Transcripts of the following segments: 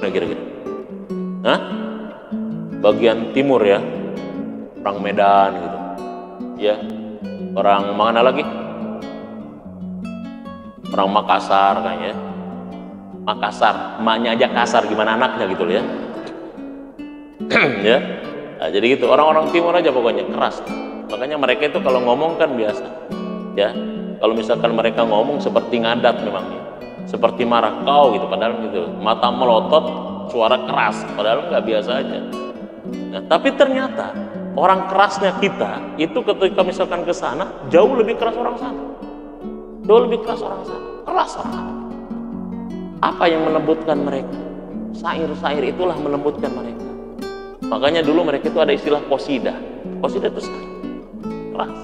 Kira-kira. Hah? Bagian timur ya, orang Medan gitu. Ya, orang mana lagi? Orang Makassar kayaknya. Makassar, emaknya aja kasar, gimana anaknya gitu ya. Ya, nah, jadi gitu. Orang-orang timur aja pokoknya keras. Makanya mereka itu kalau ngomong kan biasa. Ya, kalau misalkan mereka ngomong seperti ngadat memang, seperti marah kau gitu, padahal gitu. Mata melotot, suara keras, padahal nggak biasa aja. Nah, tapi ternyata orang kerasnya kita itu ketika misalkan ke sana jauh lebih keras orang sana, jauh lebih keras orang sana, keras orang. Apa yang melembutkan mereka? Sair-sair itulah melembutkan mereka. Makanya dulu mereka itu ada istilah qasidah. Qasidah itu keras.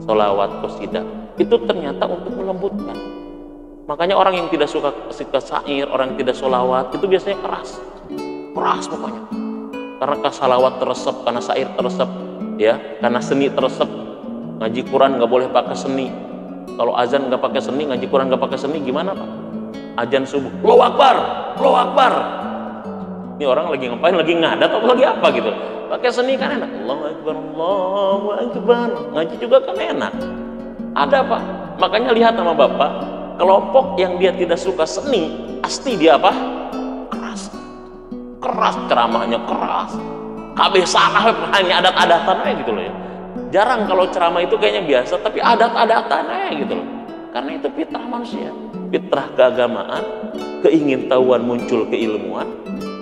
Sholawat qasidah itu ternyata untuk melembutkan. Makanya orang yang tidak suka sair, orang yang tidak sholawat itu biasanya keras, keras pokoknya. Karena salawat teresep, karena sair teresep, ya, karena seni teresep. Ngaji Quran nggak boleh pakai seni. Kalau azan nggak pakai seni, ngaji Quran nggak pakai seni, gimana Pak? Azan subuh, Allahu Akbar, Allahu Akbar. Ini orang lagi ngapain? Lagi ngadat atau lagi apa gitu? Pakai seni kan enak. Allahu Akbar, Allahu Akbar. Ngaji juga kan enak. Ada Pak. Makanya lihat sama Bapak, kelompok yang dia tidak suka seni, pasti dia apa? Keras. Keras ceramahnya, keras. Kabeh salah hanya adat-adatan aja gitu loh ya. Jarang kalau ceramah itu kayaknya biasa, tapi adat-adatan aja gitu loh. Karena itu fitrah manusia. Fitrah keagamaan, keingintahuan muncul keilmuan,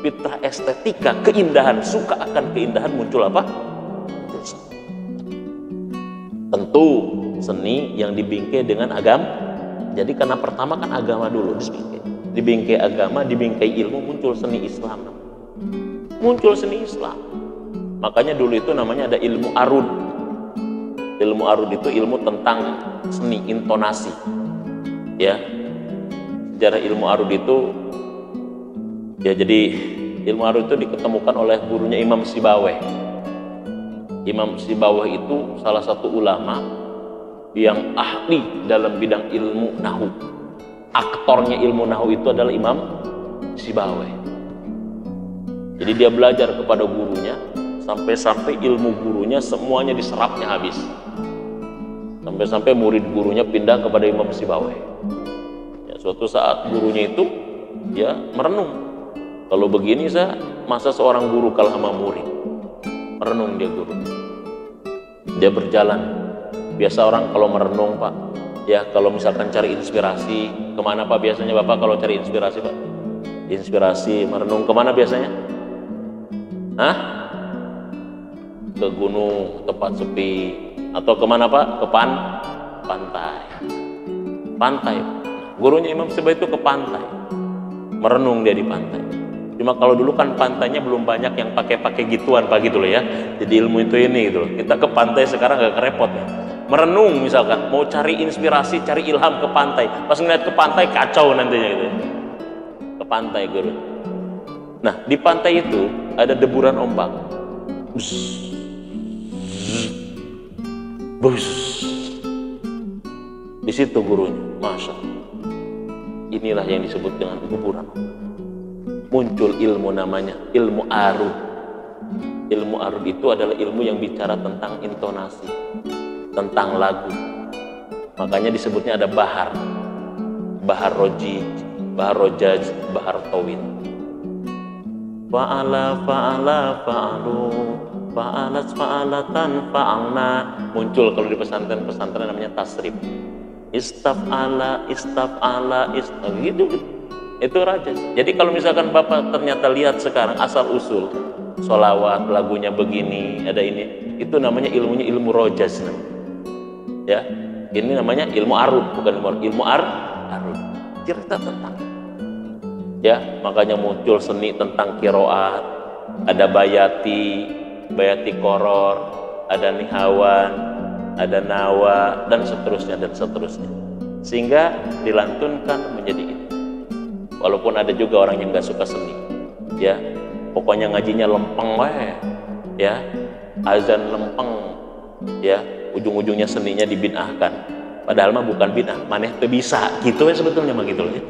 fitrah estetika, keindahan, suka akan keindahan muncul apa? Tentu seni yang dibingkai dengan agama. Jadi karena pertama kan agama dulu dibingkai. Dibingkai agama, dibingkai ilmu, muncul seni Islam. Muncul seni Islam. Makanya dulu itu namanya ada ilmu arud. Ilmu arud itu ilmu tentang seni, intonasi. Ya. Sejarah ilmu arud itu ya, jadi ilmu arud itu diketemukan oleh gurunya Imam Sibaweh. Imam Sibaweh itu salah satu ulama yang ahli dalam bidang ilmu nahu. Aktornya ilmu nahu itu adalah Imam Sibaweh. Jadi dia belajar kepada gurunya sampai-sampai ilmu gurunya semuanya diserapnya habis. Sampai-sampai murid gurunya pindah kepada Imam Sibaweh. Ya, suatu saat gurunya itu ya merenung. Kalau begini masa seorang guru kalah sama murid? Merenung dia guru. Dia berjalan. Biasa orang kalau merenung Pak, ya kalau misalkan cari inspirasi, kemana Pak biasanya Bapak kalau cari inspirasi Pak? Inspirasi merenung kemana biasanya? Hah? Ke gunung, tempat sepi, atau kemana Pak? Ke pantai. Pantai. Gurunya Imam Sibaweh itu ke pantai, merenung dia di pantai. Cuma kalau dulu kan pantainya belum banyak yang pakai gituan Pak gitu loh ya. Jadi ilmu itu ini gitu loh. Kita ke pantai sekarang gak kerepot ya. Merenung misalkan, mau cari inspirasi, cari ilham ke pantai. Pas ngeliat ke pantai kacau nantinya gitu. Ke pantai guru. Nah di pantai itu ada deburan ombak. Bus. Di situ gurunya, masya Allah. Inilah yang disebut dengan deburan. Muncul ilmu namanya ilmu arud. Ilmu arud itu adalah ilmu yang bicara tentang intonasi, tentang lagu. Makanya disebutnya ada bahar, bahar rojij, bahar rojaj, bahar tawil. Fa'ala fa'ala fa'alu fa'alat fa'alatan fa'alna. Muncul kalau di pesantren namanya tasrif. Istaf'ala istaf'ala gitu. Itu raja. Jadi kalau misalkan Bapak ternyata lihat sekarang asal usul sholawat lagunya begini, ada ini, itu namanya ilmunya ilmu rojaz. Ya, ini namanya ilmu arud, bukan ilmu arud. Cerita tentang. Ya, makanya muncul seni tentang kiroat, ada bayati koror, ada nihawan, ada nawa, dan seterusnya. Sehingga dilantunkan menjadi ini. Walaupun ada juga orang yang nggak suka seni, ya, pokoknya ngajinya lempeng weh, ya, azan lempeng, ya, ujung-ujungnya seninya dibid'ahkan. Padahal mah bukan bid'ah, maneh teu bisa, gitu ya sebetulnya mah gitu loh. Ya.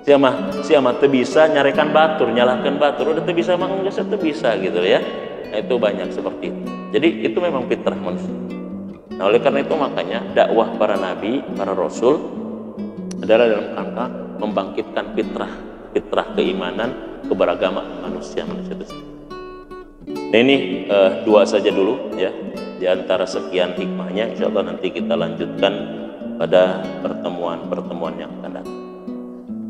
siapa teu bisa nyarekan batur, nyalahkan batur, udah teu bisa mah geus teu bisa gitu ya. Nah, itu banyak seperti itu. Jadi itu memang fitrah manusia. Nah, oleh karena itu makanya dakwah para nabi, para rasul adalah dalam rangka membangkitkan fitrah keimanan, keberagaman manusia itu sendiri. Nah, ini dua saja dulu ya di antara sekian hikmahnya. Insya Allah nanti kita lanjutkan pada pertemuan yang akan datang.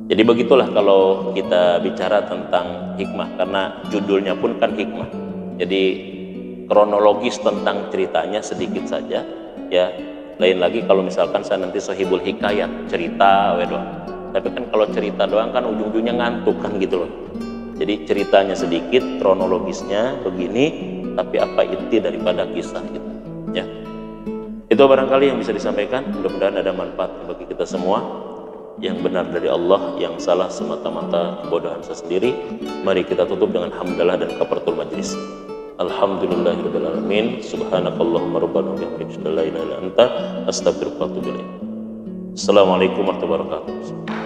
Jadi begitulah kalau kita bicara tentang hikmah, karena judulnya pun kan hikmah. Jadi kronologis tentang ceritanya sedikit saja ya. Lain lagi kalau misalkan saya nanti sahibul hikayat, cerita doang. Tapi kan kalau cerita doang kan ujung-ujungnya ngantuk kan gitu loh. Jadi ceritanya sedikit, kronologisnya begini, tapi apa inti daripada kisah itu ya. Itu barangkali yang bisa disampaikan. Mudah-mudahan ada manfaat bagi kita semua. Yang benar dari Allah, yang salah semata-mata kebodohan saya sendiri. Mari kita tutup dengan hamdalah dan kafaratul majlis. Alhamdulillahirabbil alamin. Subhanakallahumma rabbana wa bihamdika la ilaha illa anta astaghfiruka wa atubu ilaik. Assalamualaikum warahmatullahi wabarakatuh.